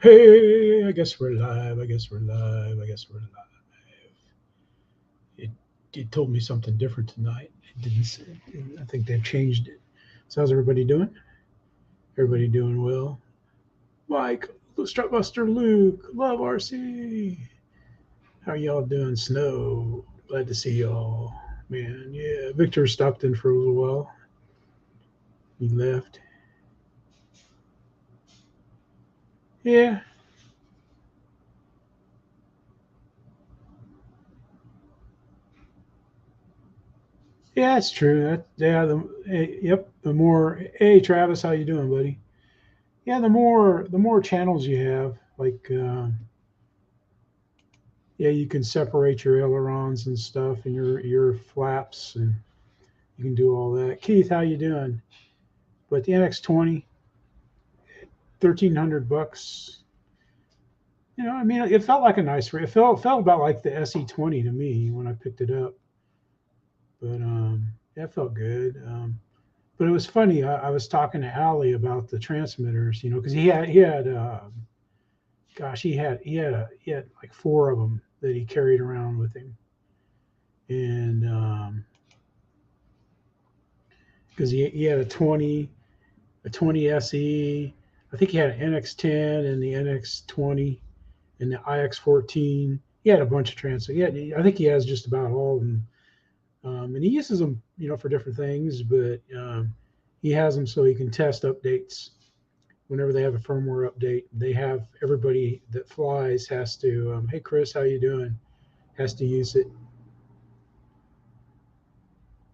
Hey, I guess we're live. I guess we're live. I guess we're live. It told me something different tonight. It didn't say. I think they've changed it. So how's everybody doing? Everybody doing well? Mike, Strutbuster, Luke, Love RC. How y'all doing? Snow. Glad to see y'all. Man, yeah. Victor stopped in for a little while. He left. Yeah. Yeah, it's true. Yep. The more. Hey, Travis, how you doing, buddy? Yeah, the more channels you have, like yeah, you can separate your ailerons and stuff and your flaps, and you can do all that. Keith, how you doing? But the NX20, $1,300. I mean, it felt like a nice. It felt about like the SE20 to me when I picked it up. But yeah, it felt good. But it was funny. I was talking to Allie about the transmitters, because he had gosh, he had like four of them that he carried around with him, and because he had a 20 SE. I think he had an NX10 and the NX20 and the IX14. He had a bunch of transmitters. I think he has just about all of them, and he uses them, for different things. But he has them so he can test updates. Whenever they have a firmware update, they have everybody that flies has to. Hey, Chris, how you doing? Has to use it,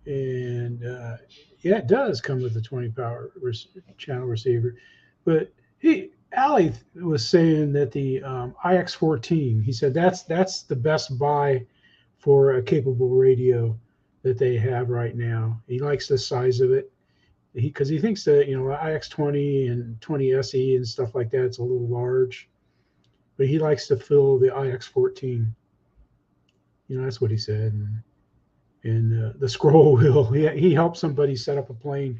and yeah, it does come with a 20 power channel receiver. But Ali was saying that the IX14, he said that's the best buy for a capable radio that they have right now. He likes the size of it. Because he thinks that IX20 and 20 SE and stuff like that, it's a little large, but he likes to fill the IX14. That's what he said. And the scroll wheel, he helped somebody set up a plane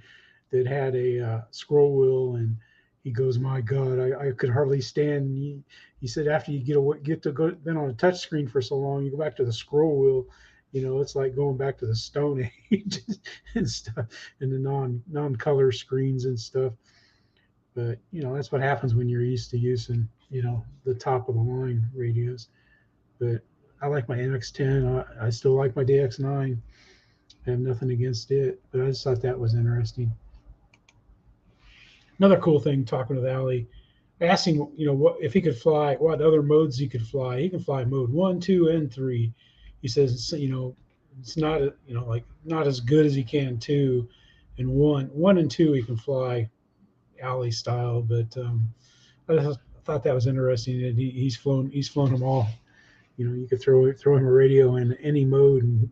that had a scroll wheel, and he goes, "My God, I could hardly stand." He said after you get to go been on a touch screen for so long, you go back to the scroll wheel. It's like going back to the Stone Age and stuff, and the non-color screens and stuff. But that's what happens when you're used to using the top of the line radios. But I like my NX10. I still like my DX9. I have nothing against it, but I just thought that was interesting. Another cool thing, talking with Ali, I asked him, what if he could fly, what other modes he could fly. He can fly mode 1, 2, and 3. He says, it's not, like not as good as he can 2, and 1 and 2 he can fly alley style. But I thought that was interesting that he's flown them all. You could throw him a radio in any mode, and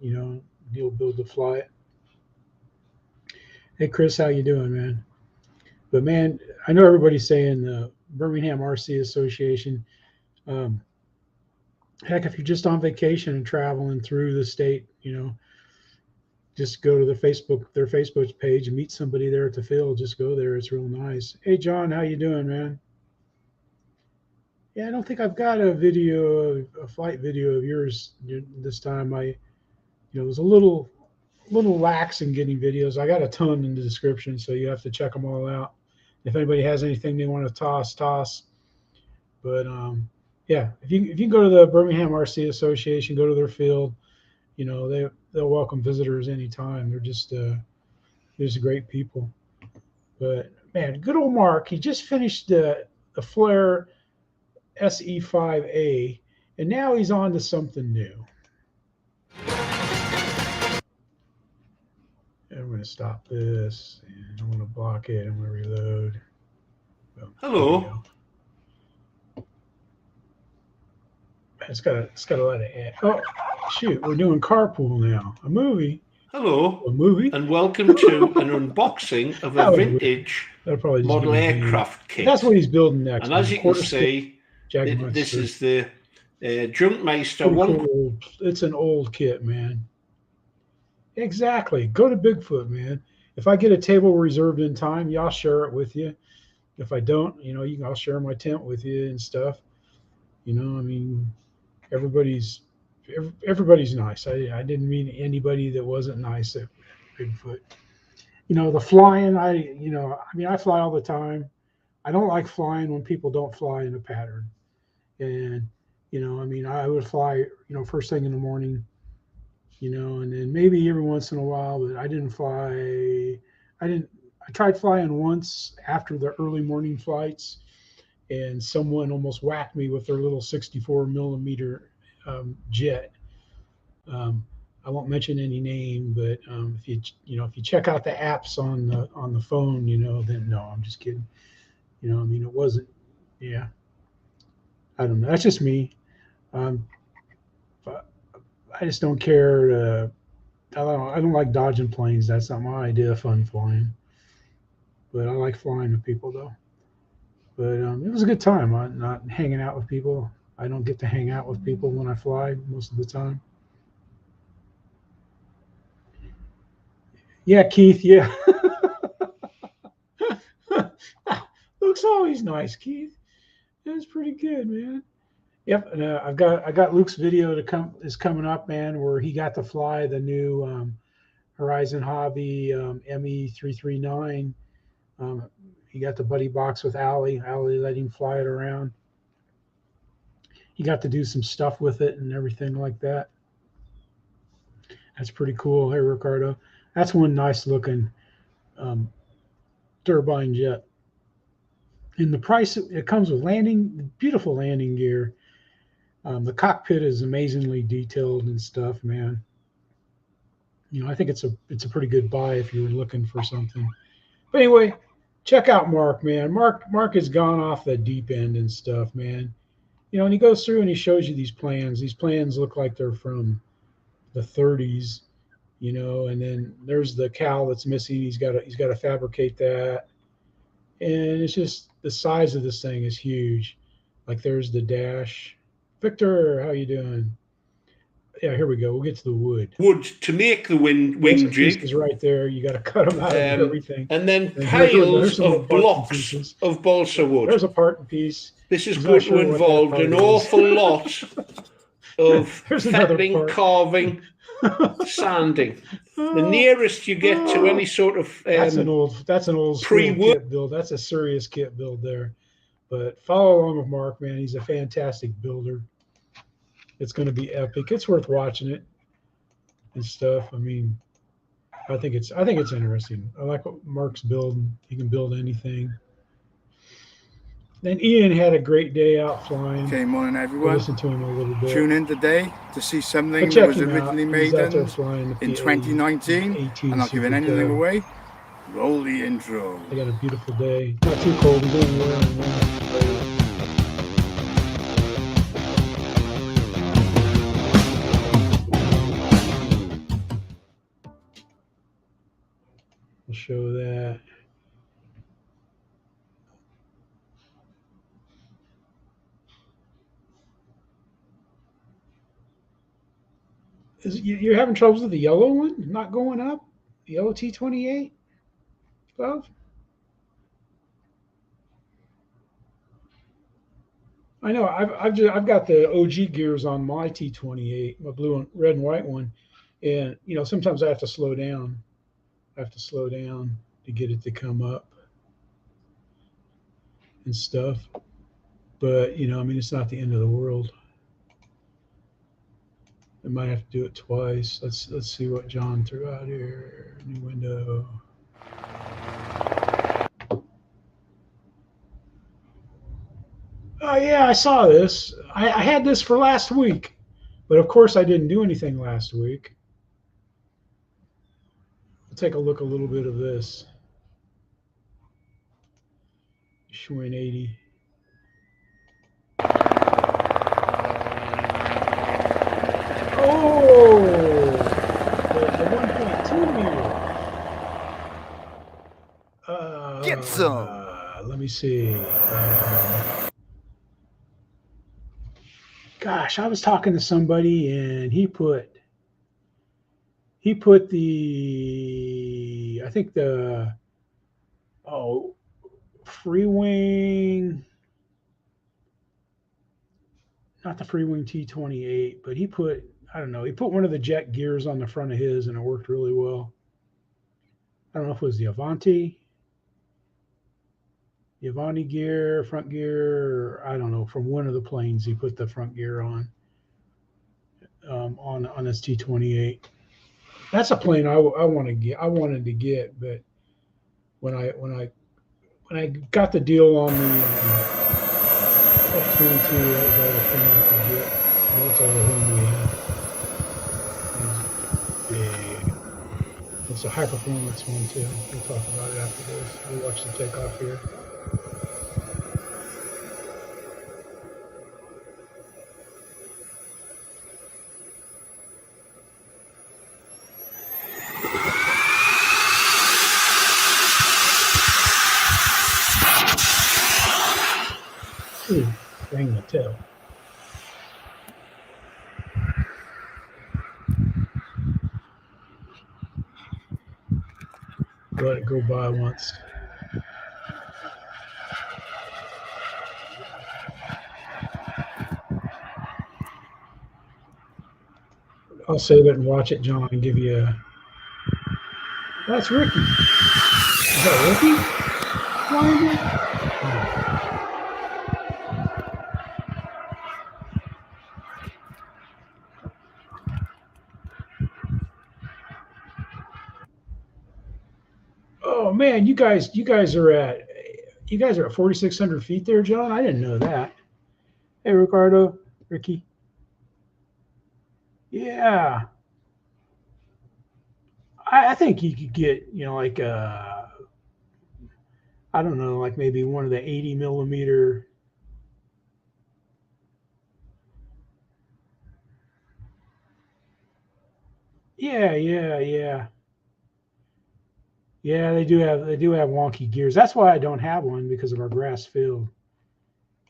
he'll build to fly it. Hey Chris, how you doing, man? But man, I know everybody's saying the Birmingham RC Association. Heck, if you're just on vacation and traveling through the state, just go to their Facebook page and meet somebody there at the field. Just go there. It's real nice. Hey, John, how you doing, man? Yeah, I don't think I've got a flight video of yours this time. I was a little lax in getting videos. I got a ton in the description, so you have to check them all out. If anybody has anything they want to toss. But yeah, if you can go to the Birmingham RC Association, go to their field. They'll welcome visitors anytime. They're just great people. But man, good old Mark, he just finished the Flare SE5A, and now he's on to something new. And I'm going to stop this, and I'm going to block it. I'm going to reload. Hello. It's got a lot of ad. Oh, shoot, we're doing Carpool now. A movie. Hello. A movie. And welcome to an unboxing of a vintage model aircraft kit. That's what he's building next. And as you can see, this is the Jungmeister one. Cool. It's an old kit, man. Exactly. Go to Bigfoot, man. If I get a table reserved in time, y'all share it with you. If I don't, I'll share my tent with you and stuff. I mean, everybody's everybody's nice. I didn't mean anybody that wasn't nice at Bigfoot. The flying, I fly all the time. I don't like flying when people don't fly in a pattern. And, I would fly, first thing in the morning, and then maybe every once in a while, but I didn't fly. I tried flying once after the early morning flights, and someone almost whacked me with their little 64 millimeter jet. I won't mention any name, but if you check out the apps on the phone, then no, I'm just kidding. It wasn't. Yeah, I don't know. That's just me. Um, I just don't care to. I don't like dodging planes. That's not my idea of fun flying. But I like flying with people though. But it was a good time. I'm not hanging out with people. I don't get to hang out with people when I fly most of the time. Yeah, Keith. Yeah. Luke's always nice, Keith. It was pretty good, man. Yep, and I got Luke's video is coming up, man, where he got to fly the new Horizon Hobby ME339. He got the buddy box with Allie. Allie let him fly it around. He got to do some stuff with it and everything like that. That's pretty cool. Hey, Ricardo. That's one nice looking turbine jet. And the price, it comes with beautiful landing gear. The cockpit is amazingly detailed and stuff, man. I think it's a pretty good buy if you were looking for something. But anyway, check out Mark, man. Mark has gone off the deep end and stuff, man. And he goes through and he shows you these plans. These plans look like they're from the 30s, and then there's the cowl that's missing. He's got to fabricate that. And it's just the size of this thing is huge. Like there's the dash. Victor, how you doing? Yeah, here we go. We'll get to the wood. Wood to make the wing jig is right there. You got to cut them out of everything. And then piles of blocks of balsa wood. There's a part and piece. This is going to involve an awful lot of fettling, carving, sanding. The nearest you get to any sort of that's an old pre-wood kit build. That's a serious kit build there. But follow along with Mark, man. He's a fantastic builder. It's going to be epic. It's worth watching it and stuff. I mean, I think it's interesting. I like what Mark's building. He can build anything. Then Ian had a great day out flying. Okay, morning everyone. Listen to him a little bit. Tune in today to see something that was originally made in 2019. I'm not giving anything away. Roll the intro. I got a beautiful day. Not too cold. We're doing well. I'll show that. You're having troubles with the yellow one not going up? The yellow T28? Love? I know. I've got the OG gears on my T28, my blue and red and white one, and sometimes I have to slow down. To get it to come up and stuff. But it's not the end of the world. I might have to do it twice. Let's see what John threw out here. New window. Oh yeah, I saw this. I had this for last week, but of course I didn't do anything last week. We'll take a look a little bit of this. Schwinn 80. Oh, the 1.2 meter. Get some. Let me see. Gosh, I was talking to somebody and he put the, I think the, free wing, not the free wing T-28, but he put, I don't know, he put one of the jet gears on the front of his and it worked really well. I don't know if it was the Avanti gear, front gear, or I don't know, from one of the planes he put the front gear on his T-28. That's a plane I wanted to get, but when I got the deal on the F-22, that was all the plane I could get. That's all the room we had. Big. It's a high performance one too. We'll talk about it after this. We'll watch the takeoff here. Ooh, bang the tail. Let it go by once. I'll save it and watch it, John, and give you a... That's Ricky. Is that Ricky? Flying it? Oh man, you guys are at 4,600 feet there, John. I didn't know that. Hey, Ricardo, Ricky. Yeah, I think you could get, like I don't know, like maybe one of the 80 millimeter. Yeah. Yeah, they do have wonky gears. That's why I don't have one, because of our grass field.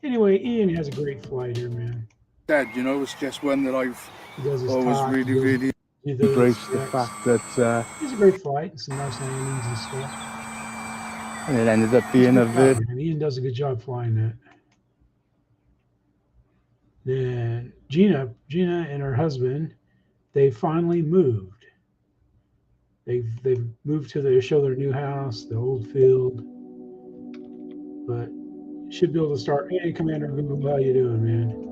Anyway, Ian has a great flight here, man. Dad, it's just one that I've always really embraced the fact that he's a great flight, and some nice landings and stuff. And it ended up being a bit. Ian does a good job flying that. Then Gina and her husband, they finally moved. They've moved to show their new house, the old field, but should be able to start. Hey, Commander Google, how you doing, man?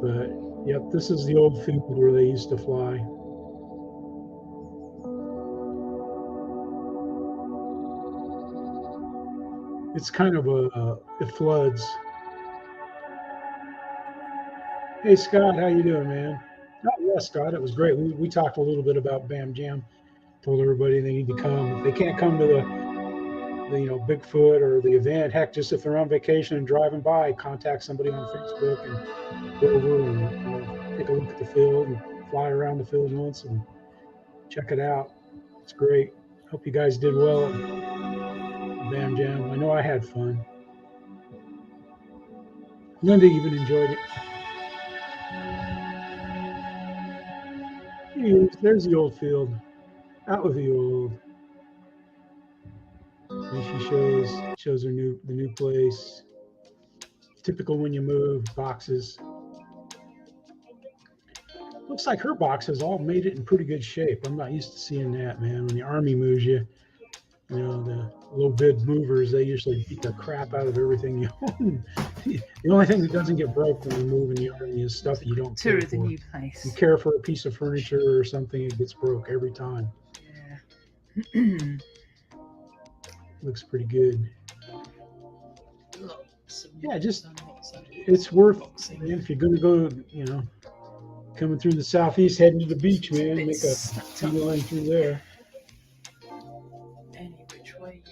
But yep, this is the old field where they used to fly. It's kind of it floods. Hey Scott, how you doing, man? Oh, yeah, Scott, it was great. We talked a little bit about BHam. Told everybody they need to come. If they can't come to the Bigfoot or the event, heck, just if they're on vacation and driving by, contact somebody on Facebook and go over and take a look at the field and fly around the field once and check it out. It's great. Hope you guys did well at BHam. I know I had fun. Linda even enjoyed it. There's the old field. Out with the old. And she shows her the new place. Typical when you move boxes. Looks like her boxes all made it in pretty good shape. I'm not used to seeing that, man. When the Army moves you, the low bid movers, they usually beat the crap out of everything you own. The only thing that doesn't get broke when you move in the Army is stuff you don't care for. The new place. You care for a piece of furniture or something, it gets broke every time. Yeah. Looks pretty good. Yeah, just it's worth, man, if you're going to go, coming through the southeast, heading to the beach, man, make a line through there.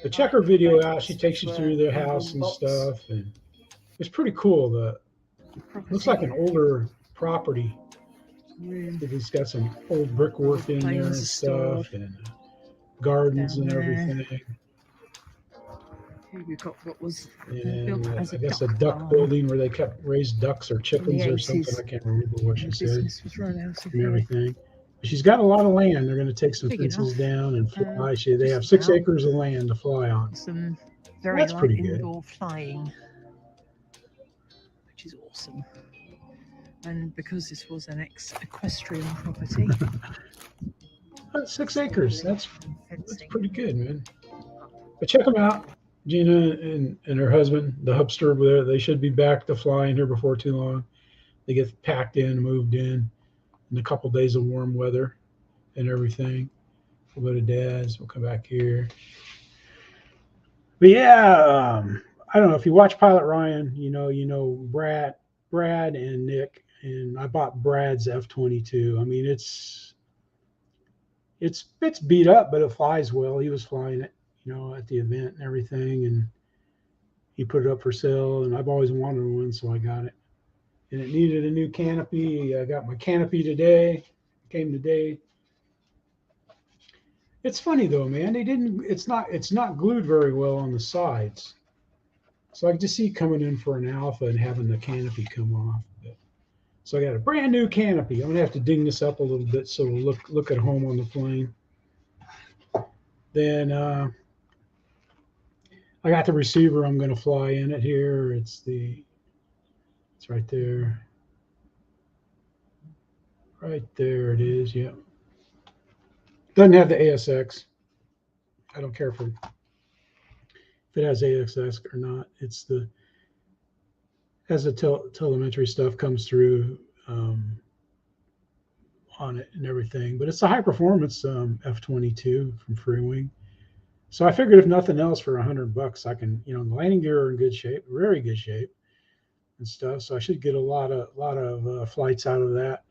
But check her video out. She takes you through their house and stuff, and it's pretty cool. Looks like an older property. It's got some old brickwork in there and stuff, and gardens and everything. We got what was and I guess a duck building where they raised ducks or chickens or something. I can't remember what she said. And everything. She's got a lot of land. They're going to take some Big fences enough. down and fly. They have Just 6 about. acres of land to fly on. Some very That's light pretty good. indoor flying, which is awesome. And because this was an equestrian property, 6 acres. That's pretty good, man. But check them out. Gina and her husband, the hubster over there, they should be back to fly in here before too long. They get packed in, moved in a couple days of warm weather and everything. We'll go to Dad's. We'll come back here. But yeah, I don't know if you watch Pilot Ryan. You know Brad and Nick, and I bought Brad's F-22. I mean, it's beat up, but it flies well. He was flying it, at the event and everything, and he put it up for sale. And I've always wanted one, so I got it. And it needed a new canopy. I got my canopy today. Came today. It's funny though, man. It's not glued very well on the sides. So I can just see it coming in for an alpha and having the canopy come off. So I got a brand new canopy. I'm gonna have to ding this up a little bit so it'll look at home on the plane. Then I got the receiver I'm gonna fly in it here. It's right there. Right there it is, yeah. Doesn't have the ASX. I don't care if it has ASX or not. It's as the telemetry stuff comes through on it and everything. But it's a high performance F-22 from Freewing. So I figured if nothing else, for $100, I can, the landing gear are in good shape, very good shape and stuff. So I should get a lot of flights out of that,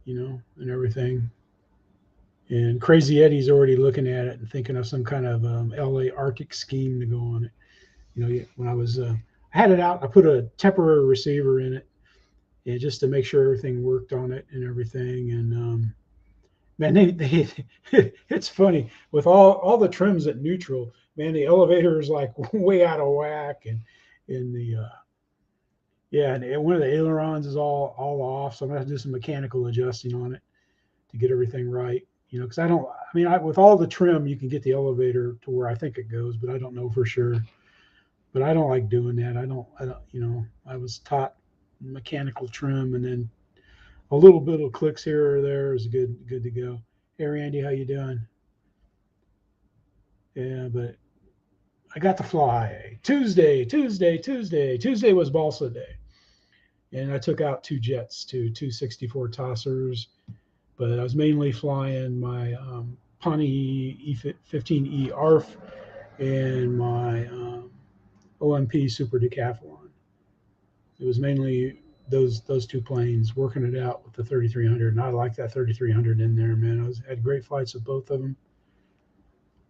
and everything. And Crazy Eddie's already looking at it and thinking of some kind of LA Arctic scheme to go on it. When I was, I had it out, I put a temporary receiver in it, and just to make sure everything worked on it and everything. And man, it's funny with all the trims at neutral. Man, the elevator is like way out of whack, and and one of the ailerons is all off. So I'm gonna have to do some mechanical adjusting on it to get everything right. Because with all the trim, you can get the elevator to where I think it goes, but I don't know for sure. But I don't like doing that. I don't, I was taught mechanical trim, and then a little bit of clicks here or there is good to go. Hey, Randy, how you doing? Yeah, but I got to fly. Tuesday was Balsa Day. And I took out 2 jets, 264 tossers. But I was mainly flying my Pawnee E15E ARF and my OMP Super Decathlon. It was mainly those 2 planes working it out with the 3300, and I like that 3300 in there, man. I had great flights with both of them.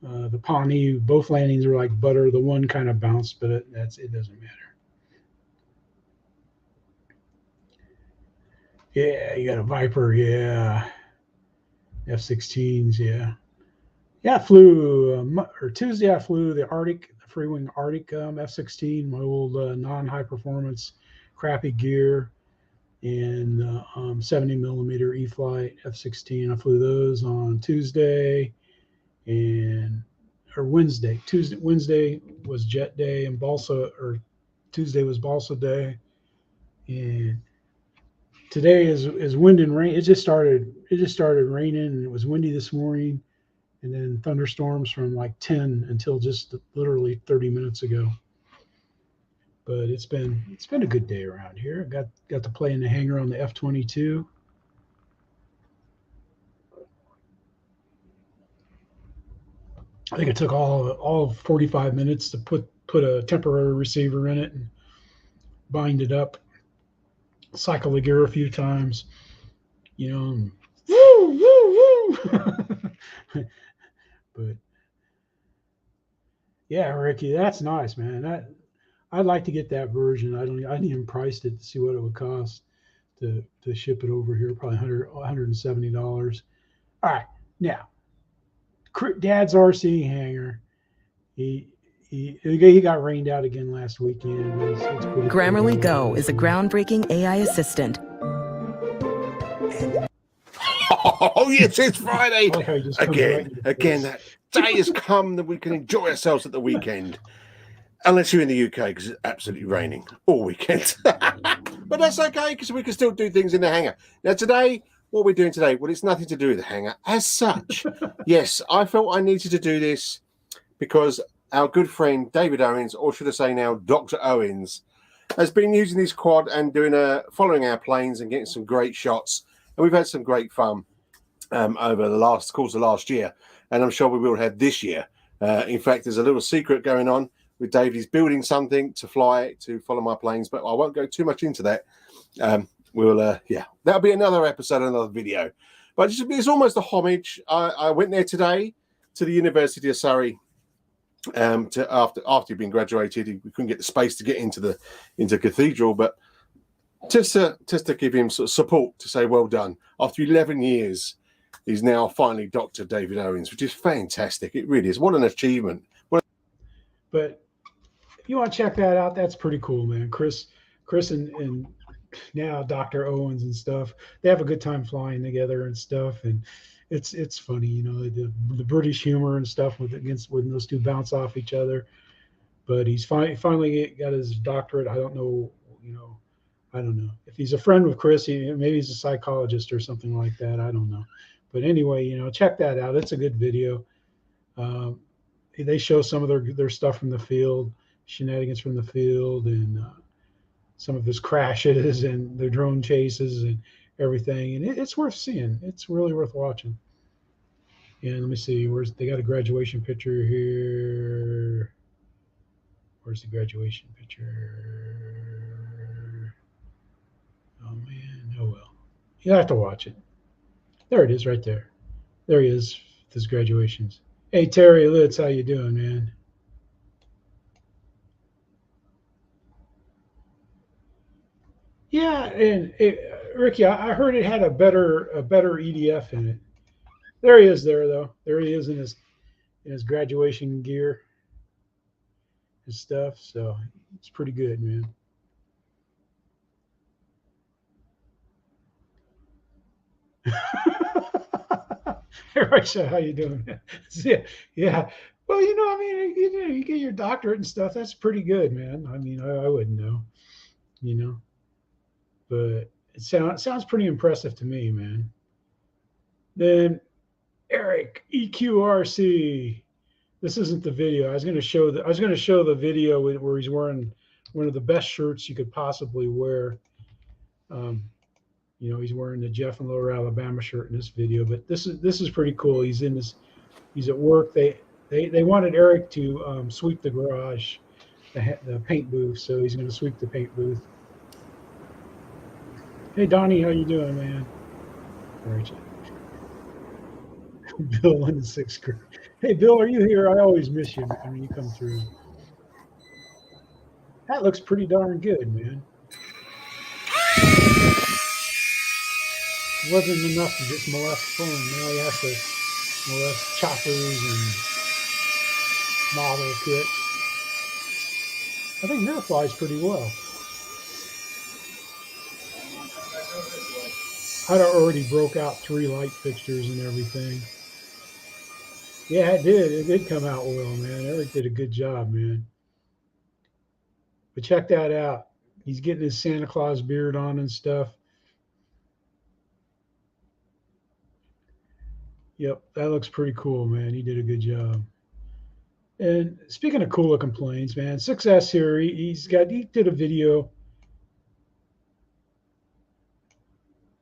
The Pawnee, both landings were like butter. The one kind of bounced, but it doesn't matter. Yeah, you got a Viper, yeah. F-16s, yeah. Yeah, I flew, Tuesday I flew the Freewing Arctic F-16, my old non-high performance crappy gear, and 70 millimeter E-Flite F-16. I flew those on Tuesday or Wednesday. Wednesday was jet day, and Tuesday was Balsa day, and today is wind and rain. It just started raining, and it was windy this morning, and then thunderstorms from like 10 until just literally 30 minutes ago. But it's been a good day around here. Got to play in the hangar on the F-22. I think it took all 45 minutes to put a temporary receiver in it and bind it up. Cycle the gear a few times, and woo. But yeah, Ricky, that's nice, man. I'd like to get that version. I hadn't even priced it to see what it would cost to ship it over here. Probably $170. All right, now Dad's RC hangar. He got rained out again last weekend. It's Grammarly Go is a groundbreaking AI assistant. Oh, yes, it's Friday. I like how he just comes right into Again, place. that day has come that we can enjoy ourselves at the weekend. Unless you're in the UK, because it's absolutely raining all weekend. But that's okay, because we can still do things in the hangar. Now, today, what we're doing today, well, it's nothing to do with the hangar as such. Yes, I felt I needed to do this because our good friend David Owens, or should I say now Dr. Owens, has been using this quad and following our planes and getting some great shots. And we've had some great fun over the course of last year. And I'm sure we will have this year. In fact, there's a little secret going on with Dave. He's building something to fly to follow my planes, but I won't go too much into that. That'll be another episode, another video. But it's almost a homage. I went there today to the University of Surry. After he'd been graduated, we couldn't get the space to get into cathedral, but just to give him sort of support to say well done. After 11 years, he's now finally Dr. David Owens, which is fantastic. It really is. What an achievement. But if you want to check that out, that's pretty cool, man. Chris and now Dr. Owens and stuff, they have a good time flying together and stuff, and it's funny, you know, the British humor and stuff when those two bounce off each other. But he's finally got his doctorate. I don't know if he's a friend with Chris. Maybe he's a psychologist or something like that. I don't know. But anyway, you know, check that out. It's a good video. They show some of their stuff from the field, shenanigans from the field, and some of his crashes and their drone chases and everything. And it's worth seeing. It's really worth watching. And let me see, they got a graduation picture here. Where's the graduation picture? Oh man, oh well. You'll have to watch it. There it is right there. There he is with his graduations. Hey, Terry Litz, how you doing, man? Yeah, and Ricky, I heard it had a better EDF in it. There he is there, though. There he is in his graduation gear and stuff. So it's pretty good, man. Hey, Raisha, how you doing, man? Yeah. Well, you know, I mean, you get your doctorate and stuff. That's pretty good, man. I mean, I wouldn't know, you know, but it sounds pretty impressive to me, man. Then Eric EQRC. This isn't the video. I was going to show the video where he's wearing one of the best shirts you could possibly wear. You know, he's wearing the Jeff and Lower Alabama shirt in this video, but this is pretty cool. He's at work. They wanted Eric to sweep the garage, the paint booth, so he's going to sweep the paint booth. Hey Donnie, how you doing, man? All right. Bill in the 6th grade. Hey Bill, are you here? I always miss you, man, when you come through. That looks pretty darn good, man. It wasn't enough to just molest foam. Now he has to molest choppers and model kits. I think that flies pretty well. I'd already broke out 3 light fixtures and everything. Yeah, it did. It did come out well, man. Eric did a good job, man. But check that out. He's getting his Santa Claus beard on and stuff. Yep, that looks pretty cool, man. He did a good job. And speaking of cool looking planes, man, 6S here, he did a video.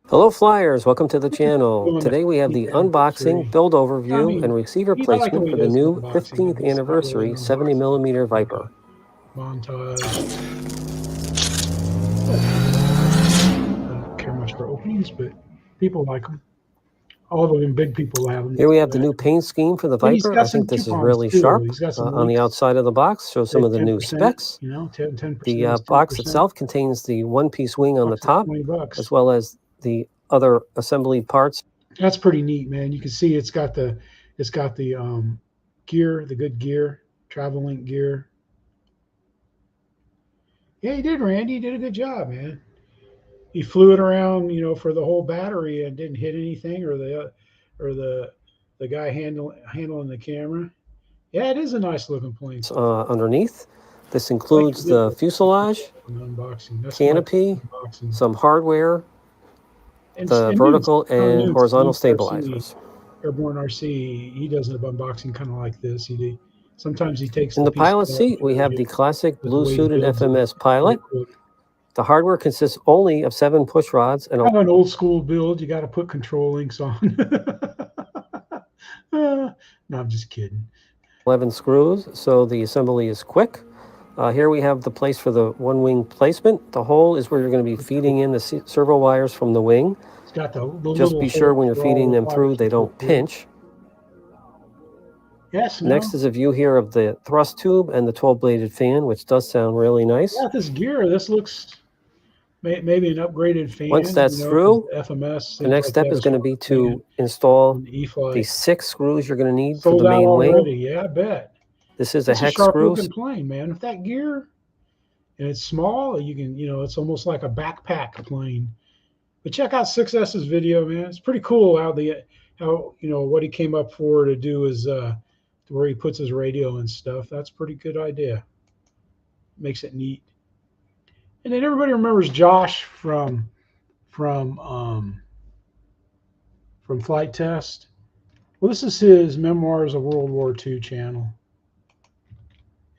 Hello Flyers, welcome to the channel. Today we have the unboxing, build overview, and receiver placement for the new 15th anniversary 70mm Viper. Montage. I don't care much for openings, but people like them. All of them big people have them. Here we have the new paint scheme for the Viper. I think this is really sharp. On the outside of the box shows some of the new specs. You know, 10%. The box itself contains the one-piece wing on the top, as well as the other assembly parts. That's pretty neat, man. You can see it's got the gear, the good gear, travel link gear. Yeah, you did, Randy. You did a good job, man. he flew it around, you know, for the whole battery and didn't hit anything, or the guy handling the camera. Yeah, it is a nice looking plane. Underneath, this includes the fuselage, canopy, some hardware, the vertical and horizontal stabilizers. Airborne RC, he does an unboxing kind of like this. Sometimes he takes. In the pilot seat, we have the classic blue-suited FMS pilot. The hardware consists only of 7 push rods and an old school build. You got to put control links on. No, I'm just kidding. 11 screws, so the assembly is quick. Here we have the place for the one wing placement. The hole is where you're going to be feeding in the servo wires from the wing. It's got the just be sure when you're feeding them through, they don't pinch. Yes. Next is a view here of the thrust tube and the 12-bladed fan, which does sound really nice. Yeah, this gear, this looks maybe an upgraded fan. Once that's through, FMS. The next step is going to be to install the 6 screws you're going to need for the main wing. Yeah, I bet. This is a hex screw. Plane, man. With that gear, and it's small, you can, it's almost like a backpack plane. But check out 6S's video, man. It's pretty cool how what he came up for to do is where he puts his radio and stuff. That's a pretty good idea. Makes it neat. And then everybody remembers Josh from Flight Test. Well, this is his Memoirs of World War II channel.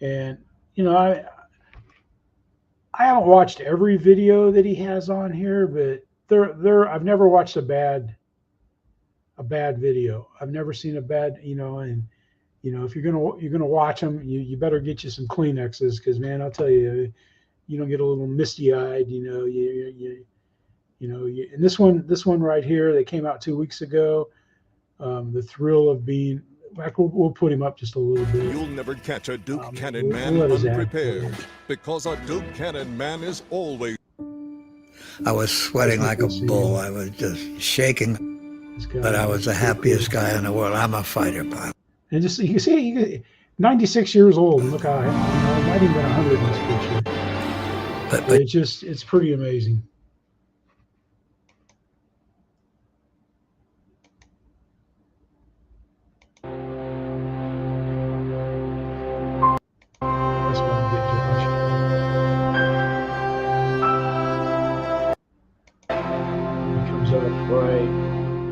And I haven't watched every video that he has on here, but I've never watched a bad video. I've never seen a bad, and if you're gonna watch them, you better get you some Kleenexes, because man, I'll tell you, you don't get a little misty-eyed, and this one right here that came out 2 weeks ago, the thrill of being. We'll put him up just a little bit. You'll never catch a Duke Cannon man unprepared, because a Duke Cannon man is always. I was sweating like a bull. I was just shaking, but I was the happiest guy in the world. I'm a fighter pilot. And just you can see, 96 years old. Look how it might even been 100 in this picture. But it's pretty amazing.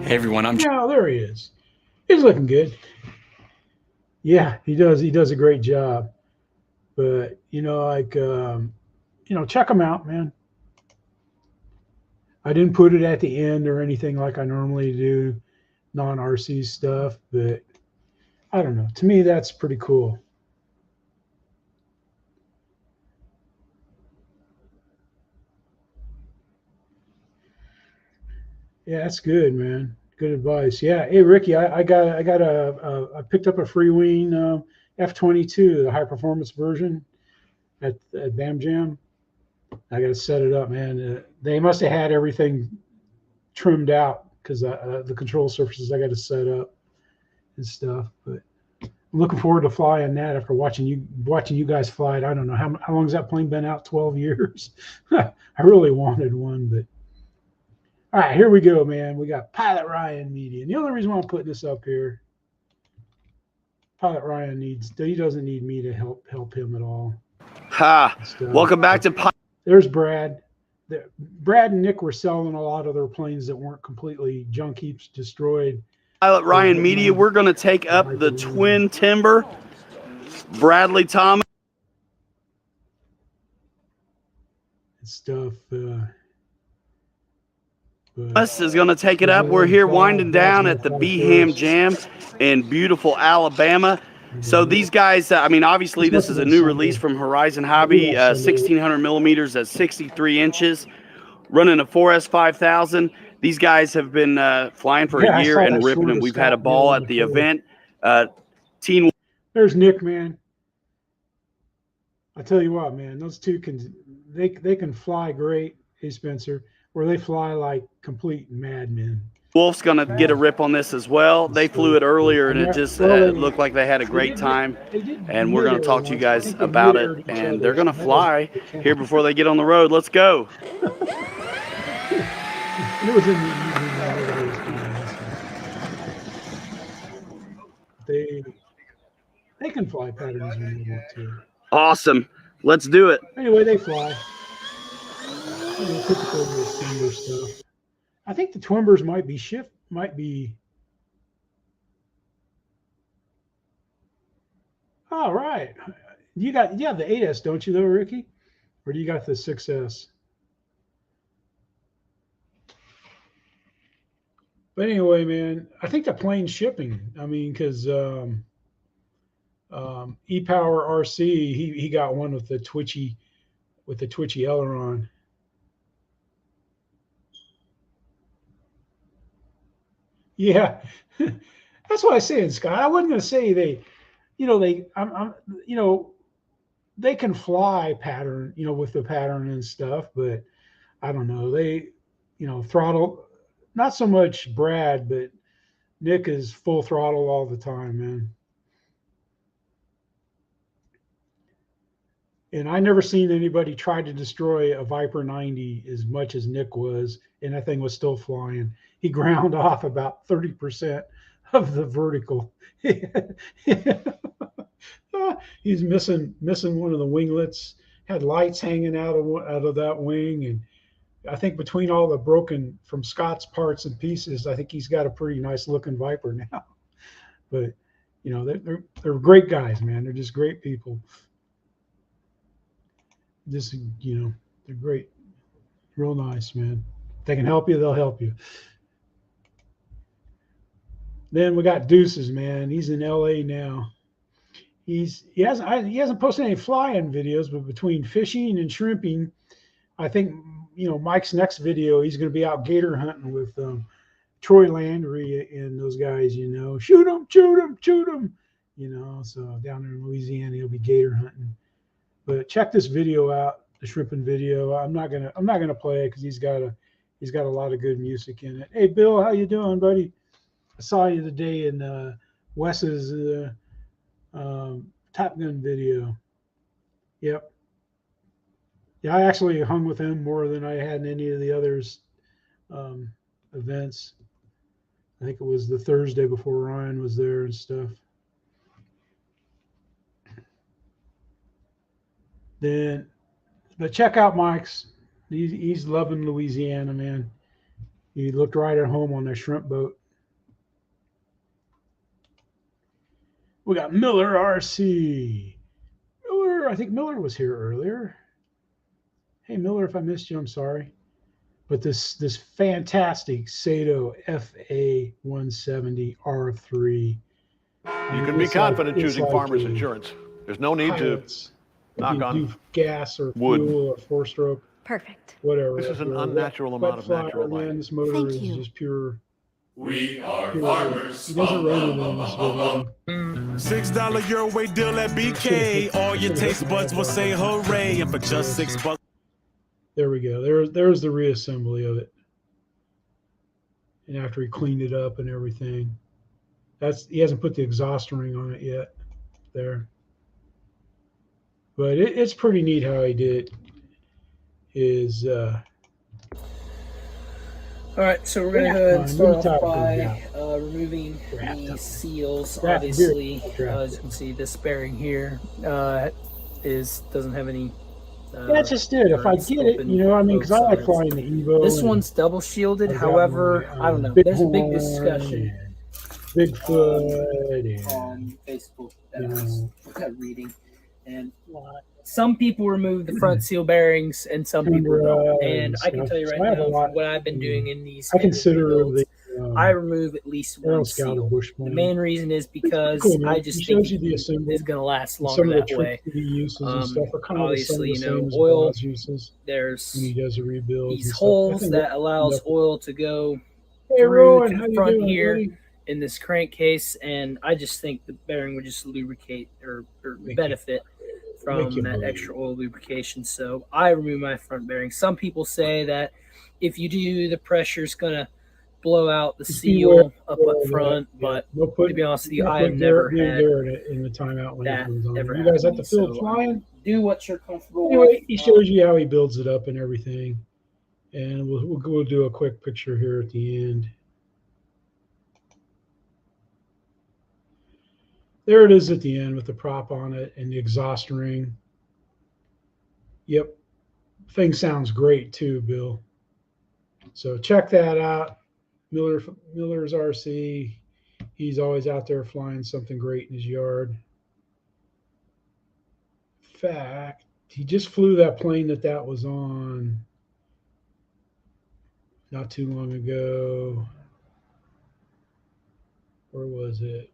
Hey everyone, there he is. He's looking good. Yeah, he does. He does a great job. But check him out, man. I didn't put it at the end or anything like I normally do, non-RC stuff. But I don't know. To me, that's pretty cool. Yeah, that's good, man. Good advice. Yeah. Hey, Ricky, I picked up a free wing F-22, the high performance version at BHam. I got to set it up, man. They must have had everything trimmed out, because the control surfaces I got to set up and stuff. But I'm looking forward to flying that after watching you guys fly it. I don't know how long has that plane been out? 12 years. I really wanted one, but. All right, here we go, man. We got Pilot Ryan Media. And the only reason why I'm putting this up here, Pilot Ryan he doesn't need me to help him at all. Welcome back to Pilot. There's Brad. Brad and Nick were selling a lot of their planes that weren't completely junk heaps, destroyed. Pilot Ryan Media, we're going to take up the twin timber, Bradley Thomas. And stuff. Us is going to take it up. We're here winding down at the BHam Jam in beautiful Alabama. So these guys, obviously this is a new release from Horizon Hobby, 1600 millimeters at 63 inches, running a 4S 5000. These guys have been flying for a year and ripping them. We've had a ball at the event. There's Nick, man. I tell you what, man, those two can fly great. Hey, Spencer. Where they fly like complete madmen. Wolf's going to get a rip on this as well. They flew it earlier, and it just looked like they had a great time. And we're going to talk to you guys about it. And they're going to fly here before they get on the road. Let's go. It was in the evening. Nobody was flying. They can fly patterns when they want to. Awesome. Let's do it. Anyway, they fly. Typical Twimber stuff. I think the Twimbers might be. All right. You have the 8S, don't you, though, Ricky? Or do you got the 6S? But anyway, man, I think the plane's shipping. I mean, because E-Power RC, he got one with the twitchy aileron. Yeah, that's what I say, Scott. I wasn't going to say they can fly pattern, with the pattern and stuff, but I don't know. They, throttle, not so much Brad, but Nick is full throttle all the time, man. And I never seen anybody try to destroy a Viper 90 as much as Nick was, and that thing was still flying. He ground off about 30% of the vertical. He's missing one of the winglets. Had lights hanging out of that wing, and I think between all the broken from Scott's parts and pieces, I think he's got a pretty nice looking Viper now. But they're great guys, man. They're just great people. Just they're great, real nice, man. If they can help you, they'll help you. Then we got Deuces, man. He's in LA now. He hasn't posted any flying videos, but between fishing and shrimping, I think Mike's next video, he's going to be out gator hunting with Troy Landry and those guys. Shoot them. So down there in Louisiana, he'll be gator hunting. But check this video out, the shrimping video. I'm not gonna play it because he's got a lot of good music in it. Hey Bill, how you doing, buddy? I saw you today in Wes's Top Gun video. Yep. Yeah, I actually hung with him more than I had in any of the others events. I think it was the Thursday before Ryan was there and stuff. But check out Mike's. He's loving Louisiana, man. He looked right at home on that shrimp boat. We got Miller RC. Miller, I think Miller was here earlier. Hey Miller, if I missed you, I'm sorry. But this fantastic Saito FA 170 R3. You can be confident choosing Farmers Insurance. There's no need to knock on gas or wood. Fuel or four-stroke. Perfect. Whatever. This is an unnatural amount of natural light. Man, this motor is just pure. We are farmers. He doesn't run in this video. $6 your way deal at BK. All your taste buds will say hooray, and for just $6. There we go. There's the reassembly of it. And after he cleaned it up and everything, he hasn't put the exhaust ring on it yet. There. But it's pretty neat how he did his. All right, so we're going to go ahead and start off by removing the seals. Obviously, as you can see, this bearing here doesn't have any. That's just it. If I get it, because I like flying the Evo. This one's double shielded. However, I don't know. There's a big discussion. Bigfoot on Facebook that I was reading. And some people remove the front seal bearings and some people don't. And I can tell you right now, from what I've been doing in these builds, I remove at least one seal. The main reason is because I just think it's going to last longer that way. Obviously, oil, there's these holes that allows oil to go through to the front here in this crankcase, and I just think the bearing would just lubricate or benefit from that extra oil lubrication. So I remove my front bearing. Some people say that if you do, the pressure's going to blow out the seal up front, but to be honest with you, I have never had in the timeout when that ever you guys happened. at the field flying. Do what you're comfortable Anyway, with. he shows you how he builds it up and everything. And we'll do a quick picture here at the end. There it is at the end with the prop on it and the exhaust ring. Yep. Thing sounds great too, Bill. So check that out. Miller's RC. He's always out there flying something great in his yard. In fact, he just flew that plane that was on not too long ago. Where was it?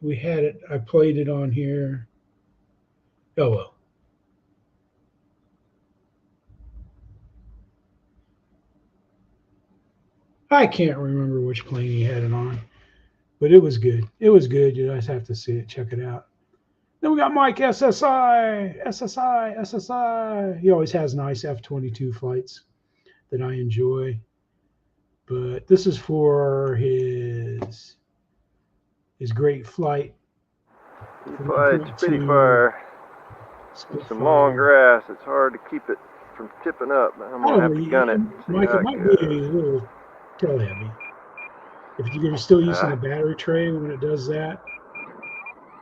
We had it. I played it on here. Oh, well. I can't remember which plane he had it on, but it was good. It was good. You guys have to see it. Check it out. Then we got Mike SSI. He always has nice F-22 flights that I enjoy. But this is for his great flight. Spitfire. Some long grass. It's hard to keep it from tipping up. I'm going to have to gun it. Mike, it might be a little tail heavy. If you're still using the battery tray when it does that.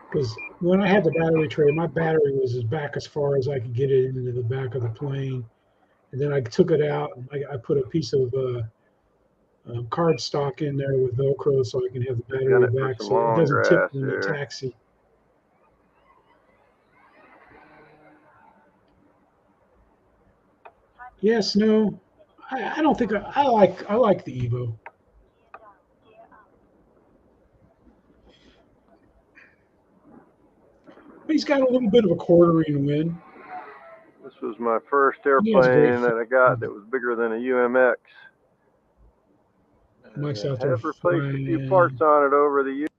Because when I had the battery tray, my battery was back as far as I could get it into the back of the plane. And then I took it out. And I put a piece of card stock in there with Velcro so I can have the battery back so it doesn't tip in the taxi. Yes, no. I don't think I like the Evo. But he's got a little bit of a quartering wind. This was my first airplane that I got that was bigger than a UMX. Mike's out there. I've replaced a few parts on it over the years.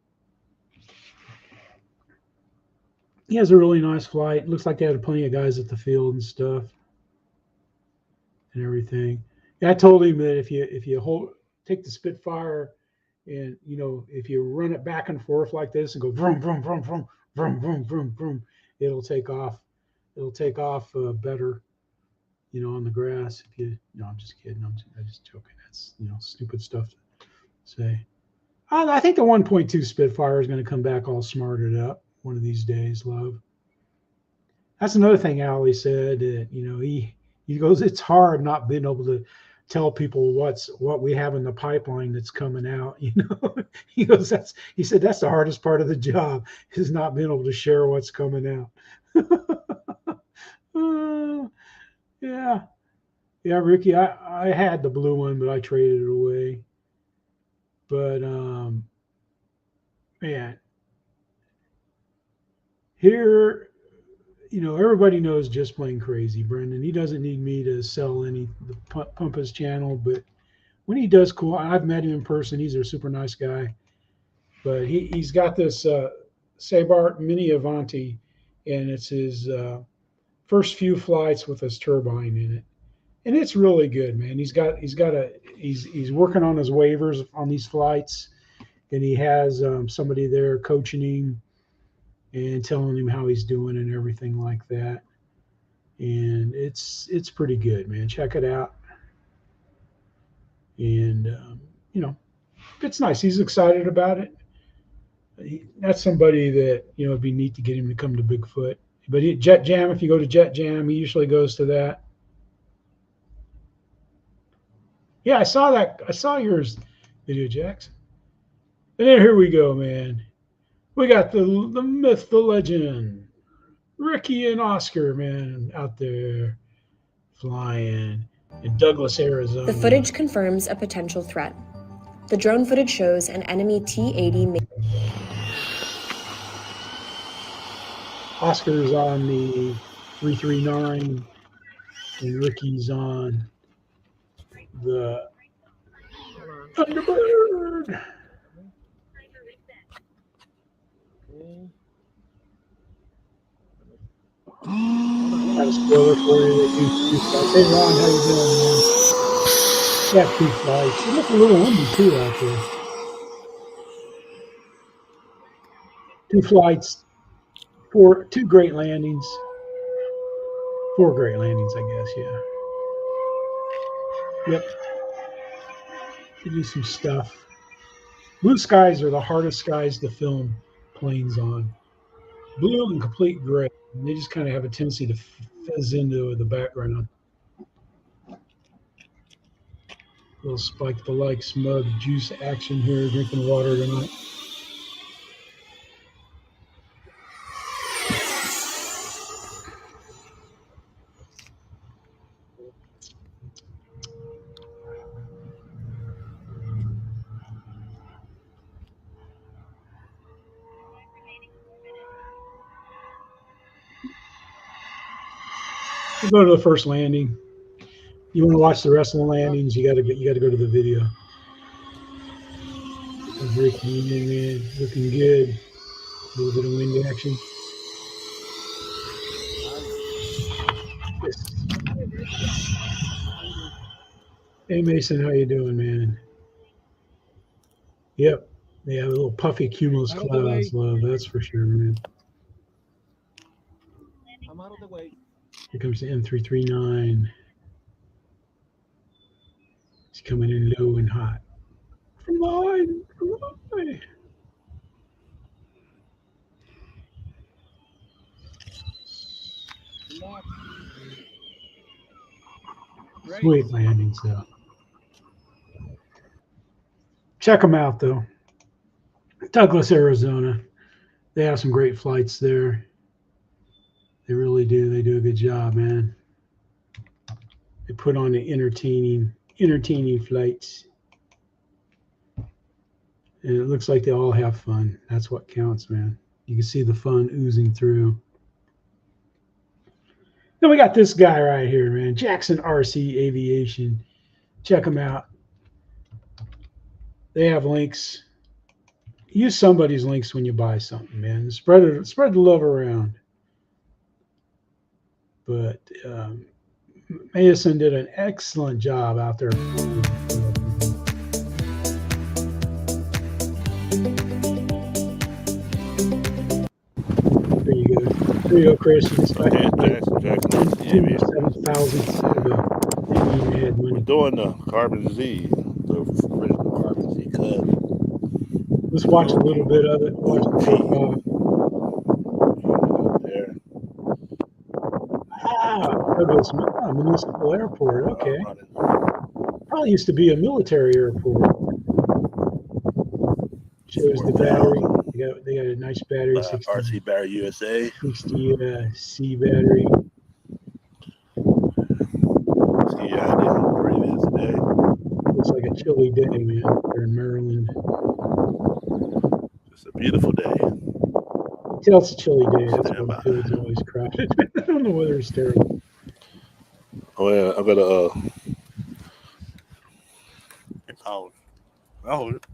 He has a really nice flight. Looks like they had plenty of guys at the field and stuff and everything. Yeah, I told him that if you take the Spitfire and if you run it back and forth like this and go vroom vroom vroom vroom vroom vroom vroom vroom, it'll take off. It'll take off better, on the grass. I'm just kidding. I'm just joking. That's stupid stuff to say. I think the 1.2 Spitfire is going to come back all smarted up one of these days, love. That's another thing Ali said that, he goes, it's hard not being able to tell people what we have in the pipeline that's coming out. He goes, he said that's the hardest part of the job is not being able to share what's coming out. Yeah, Ricky, I had the blue one, but I traded it away. But man, here, everybody knows Just Plain Crazy, Brendan. He doesn't need me to sell pump his channel, but when he does cool, I've met him in person. He's a super nice guy. But he's got this Sebart Mini Avanti, and it's his first few flights with his turbine in it, and it's really good, man. He's working on his waivers on these flights, and he has somebody there coaching him and telling him how he's doing and everything like that. And it's pretty good, man. Check it out. And it's nice. He's excited about it. That's somebody that it'd be neat to get him to come to Bigfoot. But Jet Jam, if you go to Jet Jam, he usually goes to that. Yeah, I saw that. I saw yours video, Jackson. And then here we go, man. We got the myth, the legend, Ricky and Oscar, man, out there flying in Douglas, Arizona. The footage confirms a potential threat. The drone footage shows an enemy T-80. Oscar's on the 339, and Ricky's on the Thunderbird. I have a spoiler for you. Hey Ron, how you doing, man? Got 2 flights. It looks a little windy too out there. 2 flights, 2 great landings. 4 great landings, I guess, yeah. Yep. They do some stuff. Blue skies are the hardest skies to film planes on. Blue and complete gray. And they just kind of have a tendency to fizz into the background. Little Spike the Like smug juice action here, drinking water tonight. We'll go to the first landing. You want to watch the rest of the landings? You got to go to the video. Rick man, looking good. A little bit of wind action. Hey Mason, how you doing, man? Yep, they have a little puffy cumulus clouds. Love, that's for sure, man. I'm out of the way. Here comes the M339. It's coming in low and hot. From line. Sweet landings, though. Check them out, though. Douglas, Arizona. They have some great flights there. They really do. They do a good job, man. They put on the entertaining flights. And it looks like they all have fun. That's what counts, man. You can see the fun oozing through. Then we got this guy right here, man. Jackson RC Aviation. Check them out. They have links. Use somebody's links when you buy something, man. Spread the love around. But Mason did an excellent job out there. There you go. There you go, Chris. You just got 7,000. We're doing the Carbon Z, the original Carbon Z cut. Let's watch a little bit of it. Watch the tape off. There. Douglas Municipal Airport. Okay. Probably used to be a military airport. Shows the battery. They got a nice battery. RC Battery USA. 60 C battery. See how pretty it is today. Looks like a chilly day, man. There in Maryland. It's a beautiful day. Yeah, it's a chilly day. That's why the field's always crowded. I don't know whether it's terrible. Oh yeah, I gotta I'll hold it.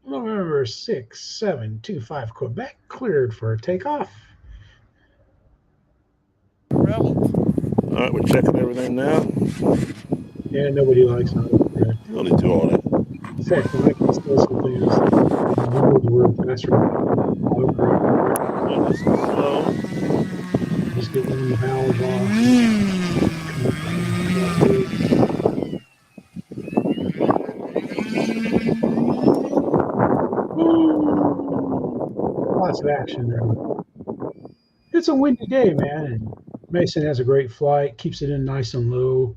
November 6725 Quebec cleared for takeoff. All right, we're checking everything now. Yeah, nobody likes autocorrect. Don't need to do all that. In fact, when I can still some things, the word faster. Autocorrect. Slow. Just get one of the valves off. Lots of action there. It's a windy day, man. And Mason has a great flight, keeps it in nice and low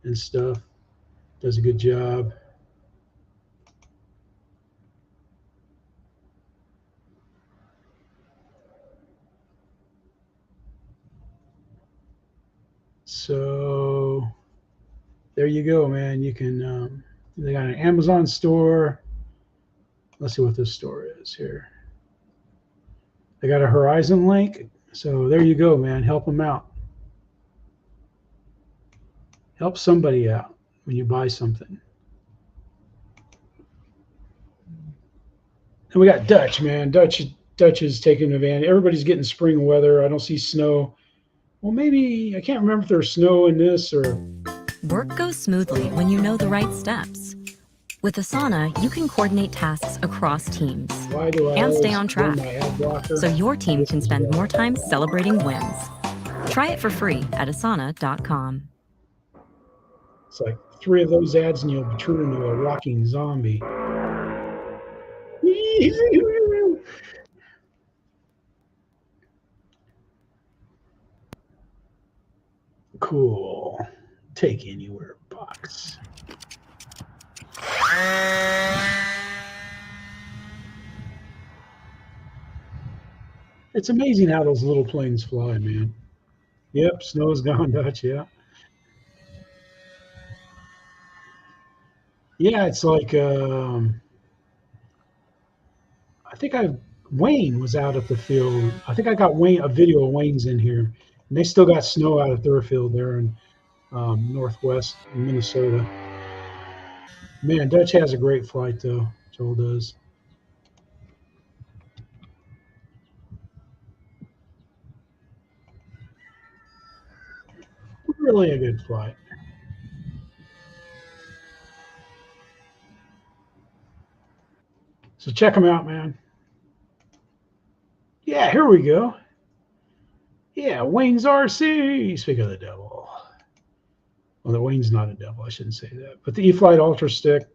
and stuff. Does a good job. So there you go, man. You can, they got an Amazon store. Let's see what this store is here. They got a Horizon link. So there you go, man. Help them out. Help somebody out when you buy something. And we got Dutch, man. Dutch is taking advantage. Everybody's getting spring weather. I don't see snow. Well, maybe, I can't remember if there's snow in this or... Work goes smoothly when you know the right steps. With Asana, you can coordinate tasks across teams and stay on track, so your team can spend more time celebrating wins. Try it for free at asana.com. It's like 3 of those ads and you'll turn into a walking zombie. Cool. Take anywhere box. It's amazing how those little planes fly, man. Yep, snow is gone, Dutch, yeah. Yeah, it's like I think Wayne was out at the field. I think I got a video of Wayne's in here, and they still got snow out at their field there in northwest Minnesota. Man, Dutch has a great flight though. Joel does. Really a good flight. So check them out, man. Yeah, here we go. Yeah, Wayne's RC. Speak of the devil. Well, the Wayne's not a devil. I shouldn't say that. But the E-Flite Ultra Stick.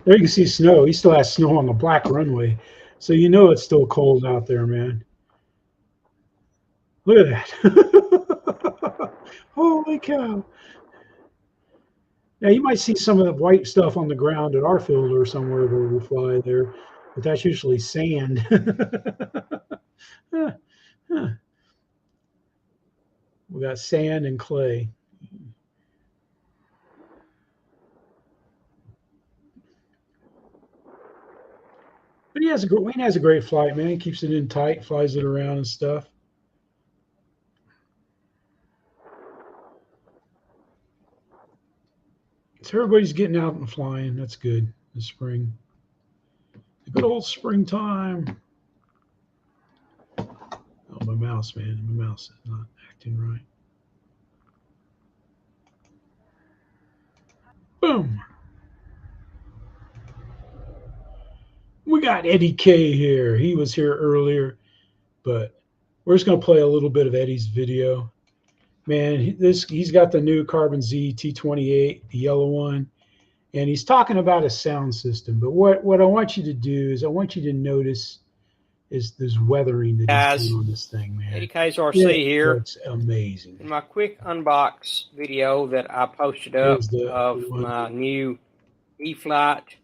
There you can see snow. He still has snow on the black runway. So you know it's still cold out there, man. Look at that. Holy cow. Now, you might see some of the white stuff on the ground at our field or somewhere where we fly there, but that's usually sand. We got sand and clay. But Wayne has a great flight, man. He keeps it in tight, flies it around and stuff. So everybody's getting out and flying. That's good. The spring. The good old springtime. Oh, my mouse, man. My mouse is not acting right. Boom. We got Eddie K here. He was here earlier, but we're just going to play a little bit of Eddie's video. Man, he's got the new Carbon Z T28, the yellow one, and he's talking about a sound system. But what I want you to do is I want you to notice is this weathering that he's doing on this thing, man. Eddie K's RC here. It's amazing. In my quick unbox video that I posted up of my new E-Flite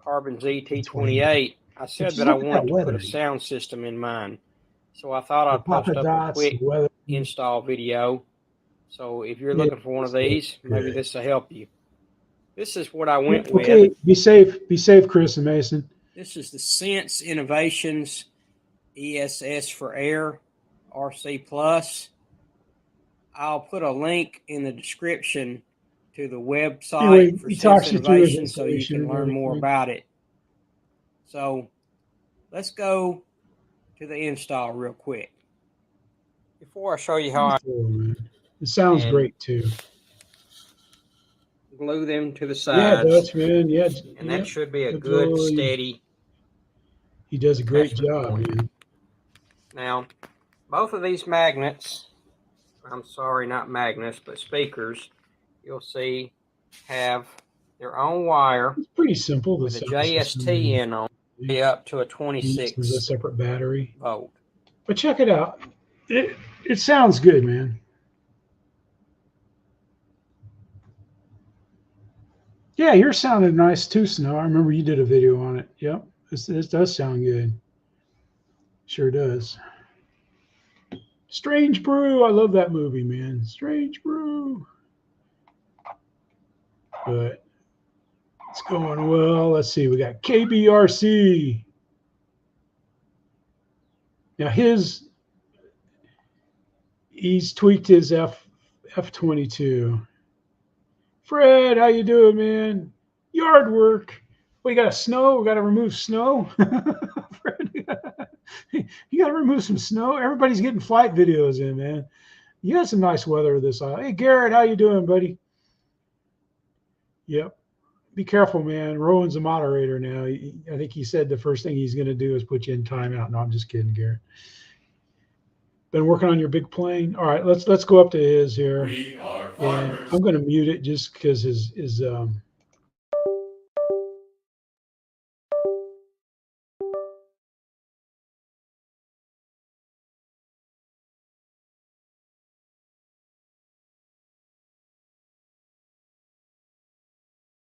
Carbon Z T28, I said that I wanted to put a sound system in mine. So I thought I'd post up a quick install video. So if you're looking for one of these, maybe this will help you. This is what I went with. Okay, be safe, Chris and Mason. This is the Sense Innovations ESS for Air RC Plus. I'll put a link in the description to the website for Sense Innovations so you can learn more about it. So let's go to the install real quick. Before I show you how it sounds great too. Glue them to the sides. Yeah, Dutch, man. Yeah, and that should be a good, steady. He does a great job, man. Now, both of these magnets, I'm sorry, not magnets, but speakers, you'll see have their own wire. It's pretty simple. With a JST in on it, up to a 26. There's a separate battery. Volt. But check it out. It sounds good, man. Yeah, yours sounded nice too, Snow. I remember you did a video on it. Yep, this does sound good. Sure does. Strange Brew. I love that movie, man. Strange Brew. But it's going well. Let's see. We got KBRC. Now he's tweaked his F22. Fred, how you doing, man? Yard work. We got snow. We got to remove snow. Fred, you got to remove some snow. Everybody's getting flight videos in, man. You got some nice weather this island. Hey, Garrett, how you doing, buddy? Yep. be careful, man. Rowan's a moderator now. I think he said the first thing he's going to do is put you in timeout. No, I'm just kidding, Garrett. Been working on your big plane. All right, let's go up to his here. And I'm going to mute it just because his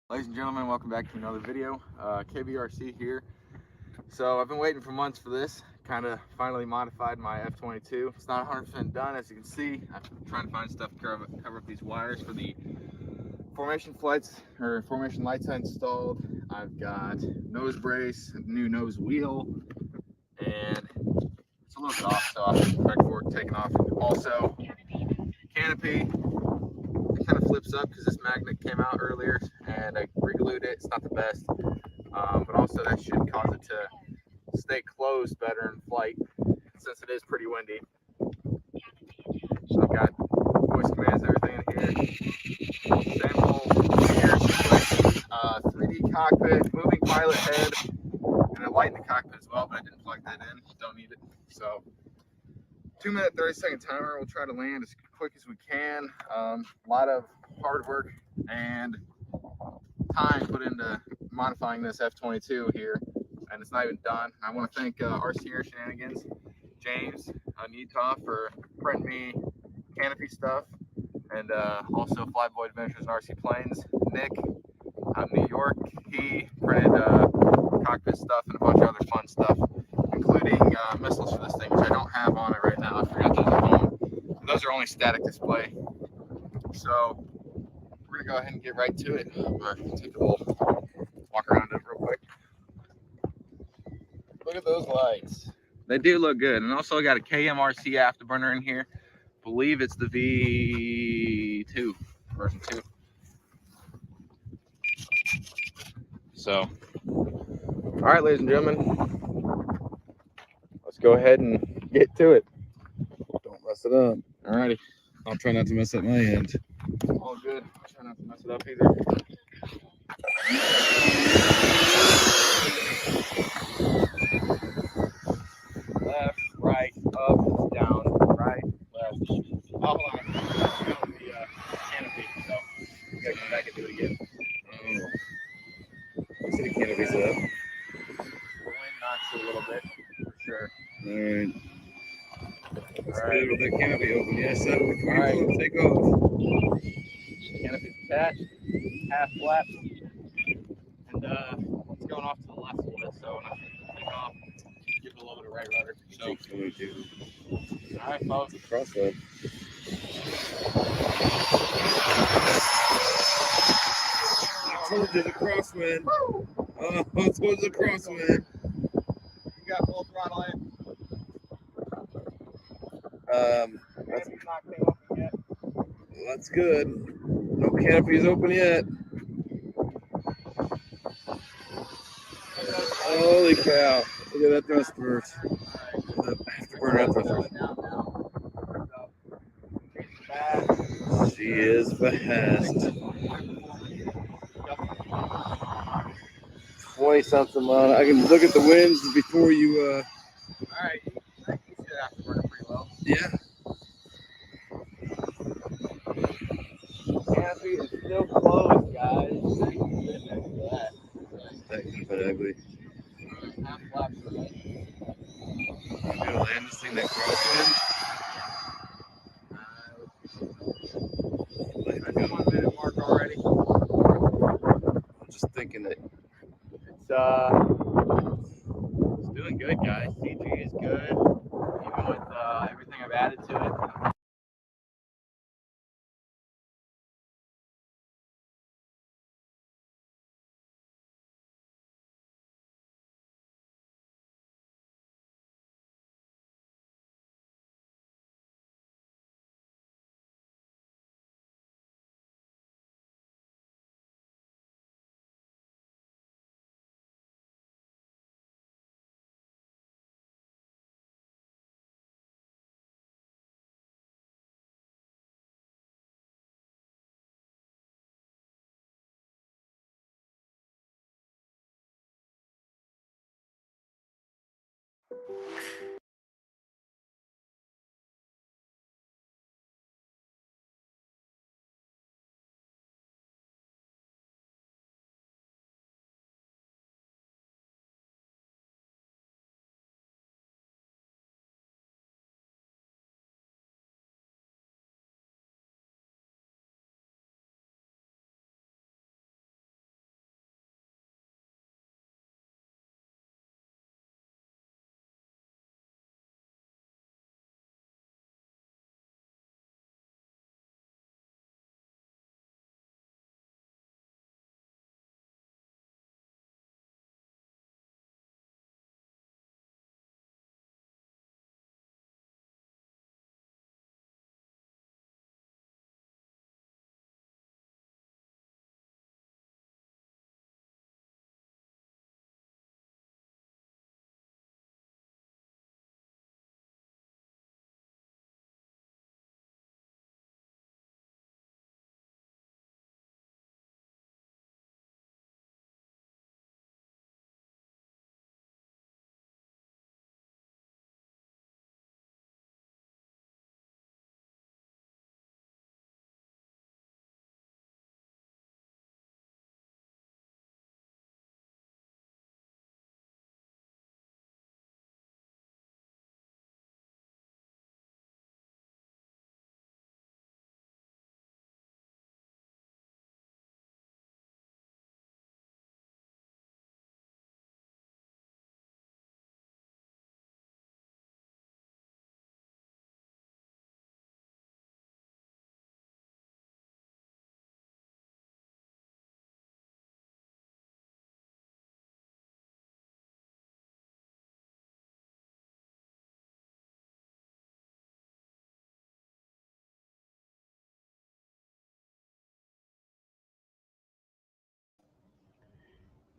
Ladies and gentlemen, welcome back to another video. KBRC here. So I've been waiting for months for this. Kind of finally modified my F-22. It's not 100% done, as you can see. I'm trying to find stuff to cover up these wires for the formation flights or formation lights I installed. I've got nose brace, new nose wheel, and it's a little bit off, so I'll expect for it taken off. Also, canopy. It kind of flips up because this magnet came out earlier and I re-glued it. It's not the best, but also that should cause it to stay closed better in flight since it is pretty windy. So I've got voice commands, everything in here. Same whole gear situation, 3D cockpit, moving pilot head, and a light in the cockpit as well, but I didn't plug that in. Don't need it. So 2-minute 30-second timer. We'll try to land as quick as we can. A lot of hard work and time put into modifying this F-22 here, and it's not even done. I want to thank RC Air Shenanigans, James, Netoff for printing me canopy stuff, and also Flyboy Adventures and RC Planes. Nick out in New York, he printed cockpit stuff and a bunch of other fun stuff, including missiles for this thing, which I don't have on it right now. I forgot those at home. Those are only static display. So we're gonna go ahead and get right to it. Take a little walk around it real quick. Look at those lights. They do look good. And also I got a KMRC afterburner in here. I believe it's the V2, version 2. So, all right, ladies and gentlemen, let's go ahead and get to it. Don't mess it up. All righty. I'll try not to mess up my end. All good. I'll try not to mess it up either. Left, right, up, down, right, left. Oh, hold on. The canopy, so we gotta come back and do it again. I see the canopy's up. The wind knocks it a little bit, for sure. Alright. Let's get it with that canopy open. Yes, sir. Alright, take off. Canopy's attached, half flap, and it's going off to the left a little bit, so when I take off, give it a little bit of right rudder. So, alright, folks. Crosswind. I told you the crosswind. Oh, I told you the crosswind. You got full throttle in? That's good. No canopy's open yet. Holy cow. Look at that thrust burst. The afterburner thrust burst. She is fast. 20 something mile. I can look at the winds before you Alright, I can see that afterburner pretty well. Yeah. Canopy is still closed, guys. Thank you goodness for that. That keep it ugly. Half flaps for me. I'm gonna land this thing that crosswind. I got 1 minute mark already. I'm just thinking that it's doing good, guys. CG is good, even with everything I've added to it.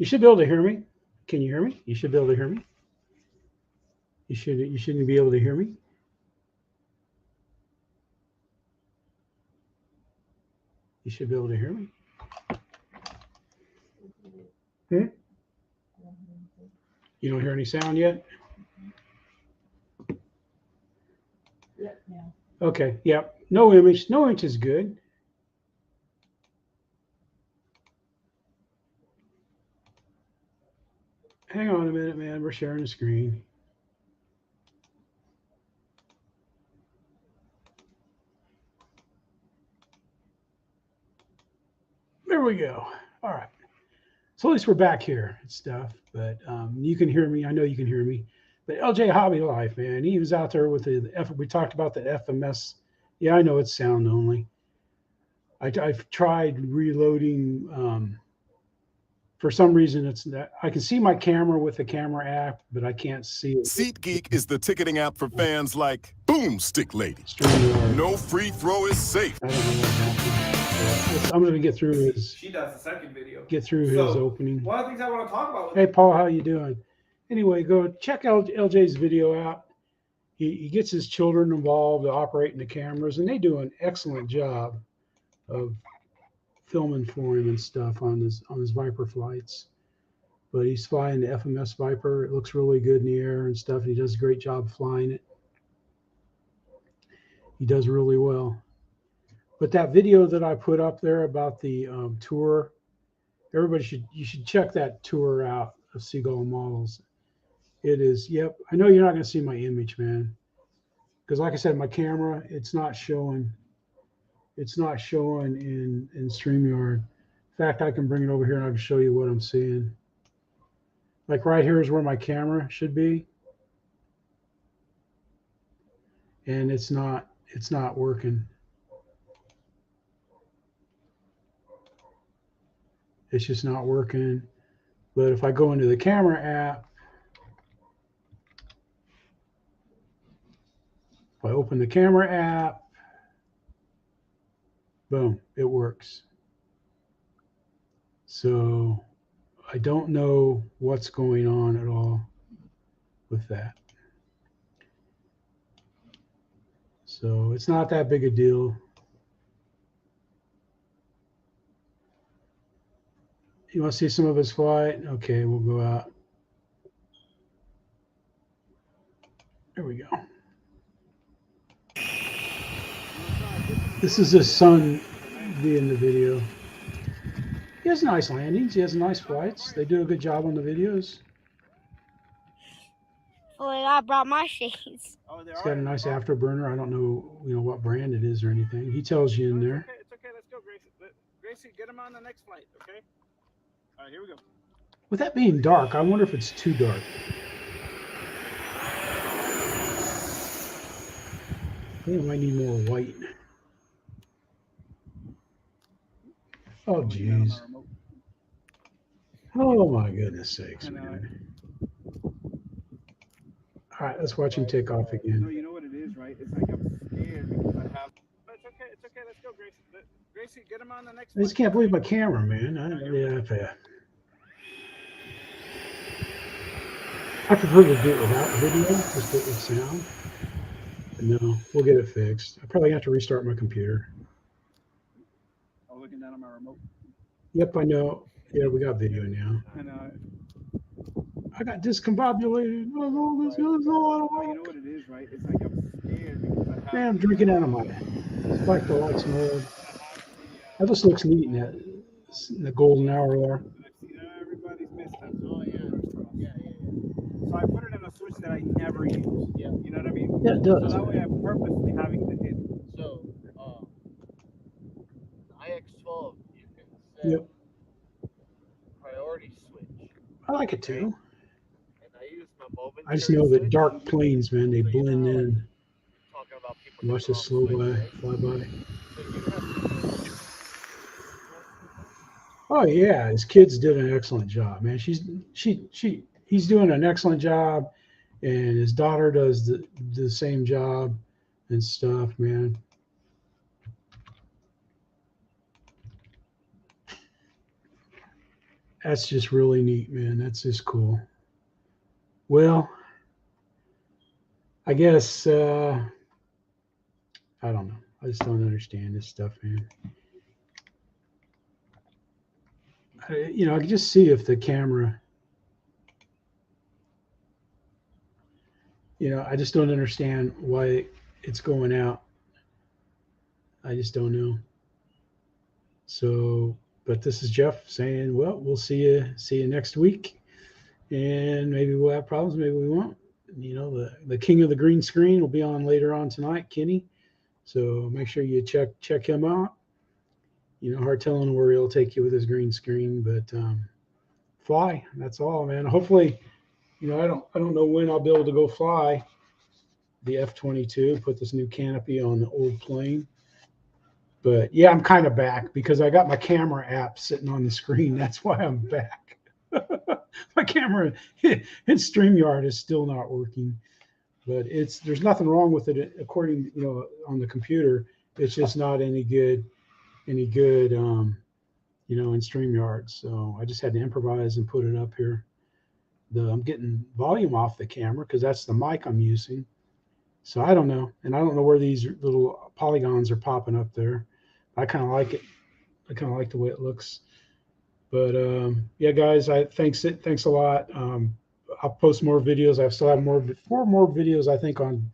You should be able to hear me. Can you hear me? You should be able to hear me. You shouldn't be able to hear me. You should be able to hear me. Hmm? You don't hear any sound yet? Yeah, no. Okay, yep. No image. No image is good. Hang on a minute, man. We're sharing the screen. There we go. All right. So at least we're back here and stuff. But you can hear me. I know you can hear me. But LJ Hobby Life, man, he was out there with the F. We talked about the FMS. Yeah, I know it's sound only. I've tried reloading. For some reason, it's that I can see my camera with the camera app, but I can't see it. SeatGeek is the ticketing app for fans like Boomstick Lady. No free throw is safe. I don't know what happened. I'm going to get through his. She does the second video. Get through his opening. One of the things I want to talk about. Hey, Paul, how you doing? Anyway, go check out LJ's video out. He gets his children involved operating the cameras, and they do an excellent job of filming for him and stuff on his Viper flights. But he's flying the FMS Viper. It looks really good in the air and stuff. He does a great job flying it. He does really well. But that video that I put up there about the tour, you should check that tour out of Seagull Models. It is, yep. I know you're not going to see my image, man, because like I said, my camera, it's not showing. It's not showing in StreamYard. In fact, I can bring it over here and I can show you what I'm seeing. Like right here is where my camera should be. And it's not working. It's just not working. But if I go into the camera app, if I open the camera app, boom, it works. So I don't know what's going on at all with that. So it's not that big a deal. You want to see some of his flight? Okay, we'll go out. There we go. This is his son being the video. He has nice landings. He has nice flights. They do a good job on the videos. Oh, I brought my shades. It's got a nice afterburner. I don't know, what brand it is or anything. He tells you in there. It's okay. Let's go, Gracie. Gracie, get him on the next flight, okay? All right, here we go. With that being dark, I wonder if it's too dark. I think I might need more white. Oh, jeez. Oh, my goodness sakes, man. All right, let's watch him take off again. No, you know what it is, right? It's like I'm scared because I have. But it's okay. It's okay. Let's go, Gracie. Gracie, get him on the next I just can't believe my camera, man. I prefer to do it without video, just do it with sound. But no, we'll get it fixed. I probably have to restart my computer. I'm looking down on my remote. Yep, I know. Yeah, we got video now. I know. I got discombobulated. You know what it is, right? It's like I'm scared because I have. Man, I'm drinking out of my like the lights mode. That just looks neat in the golden hour there. Everybody's missed that. Oh, yeah. So I put it in a switch that I never use. Yeah. You know what I mean? Yeah, it does. So that way I'm purposely having to hit. So, IX12, you can set priority switch. I like it too. And I use my momentary I just know that switch. dark planes, man, they blend in. Talking about people Watch this slow fly by. Oh yeah, his kids did an excellent job, man. He's doing an excellent job, and his daughter does the same job and stuff, man. That's just really neat, man. That's just cool. Well, I guess I don't know. I just don't understand this stuff, man. I can just see if the camera, I just don't understand why it's going out. I just don't know. So, but this is Jeff saying, well, we'll see you next week. And maybe we'll have problems, maybe we won't. The king of the green screen will be on later on tonight, Kenny. So make sure you check him out. Hard telling where he'll take you with his green screen, but fly. That's all, man. Hopefully, I don't know when I'll be able to go fly the F-22, put this new canopy on the old plane. But yeah, I'm kind of back because I got my camera app sitting on the screen. That's why I'm back. My camera in StreamYard is still not working, but there's nothing wrong with it according, on the computer. It's just not any good, in StreamYard. So I just had to improvise and put it up here. I'm getting volume off the camera because that's the mic I'm using. So I don't know. And I don't know where these little polygons are popping up there. I kind of like it. I kind of like the way it looks. But yeah, guys, thanks a lot. I'll post more videos. I still have four more videos, I think, on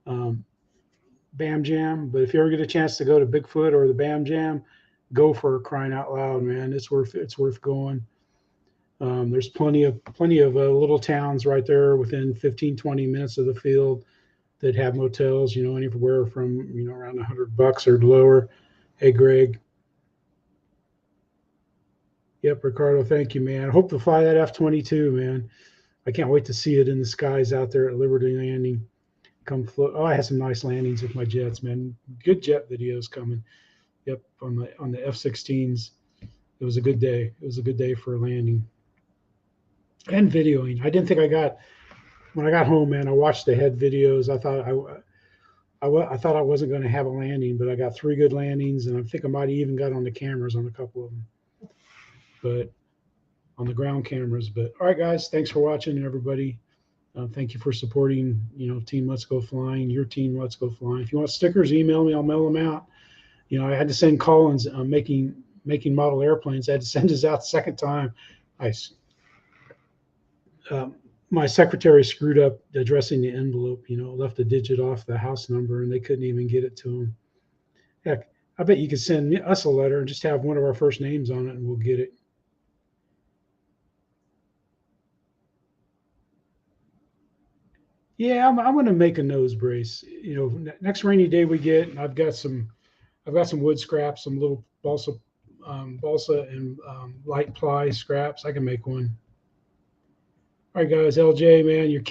BHam Jam. But if you ever get a chance to go to Bigfoot or the BHam Jam, go for it, crying out loud, man. It's worth going. There's plenty of little towns right there within 15-20 minutes of the field that have motels, anywhere from around $100 or lower. Hey, Greg. Yep, Ricardo, thank you, man. I hope to fly that F-22, man. I can't wait to see it in the skies out there at Liberty Landing. Come float. Oh, I had some nice landings with my jets, man. Good jet videos coming. Yep, on the F-16s. It was a good day. It was a good day for landing and videoing. I didn't think when I got home, man, I watched the head videos. I thought I thought I wasn't going to have a landing, but I got 3 good landings, and I think I might have even got on the cameras on a couple of them, but on the ground cameras. But all right, guys, thanks for watching, everybody. Thank you for supporting, Team Let's Go Flying, your team Let's Go Flying. If you want stickers, email me. I'll mail them out. I had to send Collins making model airplanes. I had to send his out the second time. my secretary screwed up addressing the envelope, left a digit off the house number and they couldn't even get it to them. Heck, I bet you could send us a letter and just have one of our first names on it and we'll get it. Yeah, I'm going to make a nose brace. Next rainy day we get, I've got some wood scraps, some little balsa and light ply scraps. I can make one. All right, guys. LJ, man, your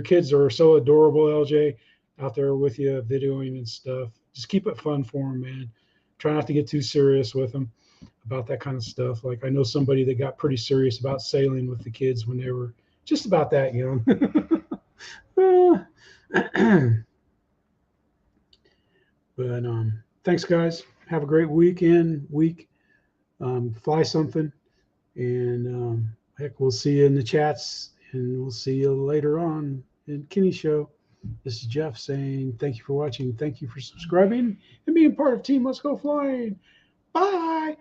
kids are so adorable. LJ, out there with you, videoing and stuff. Just keep it fun for them, man. Try not to get too serious with them about that kind of stuff. Like I know somebody that got pretty serious about sailing with the kids when they were just about that young. But thanks, guys. Have a great week. Fly something, and heck, we'll see you in the chats, and we'll see you later on in Kenny Show. This is Jeff saying thank you for watching, thank you for subscribing, and being part of Team Let's Go Flying. Bye.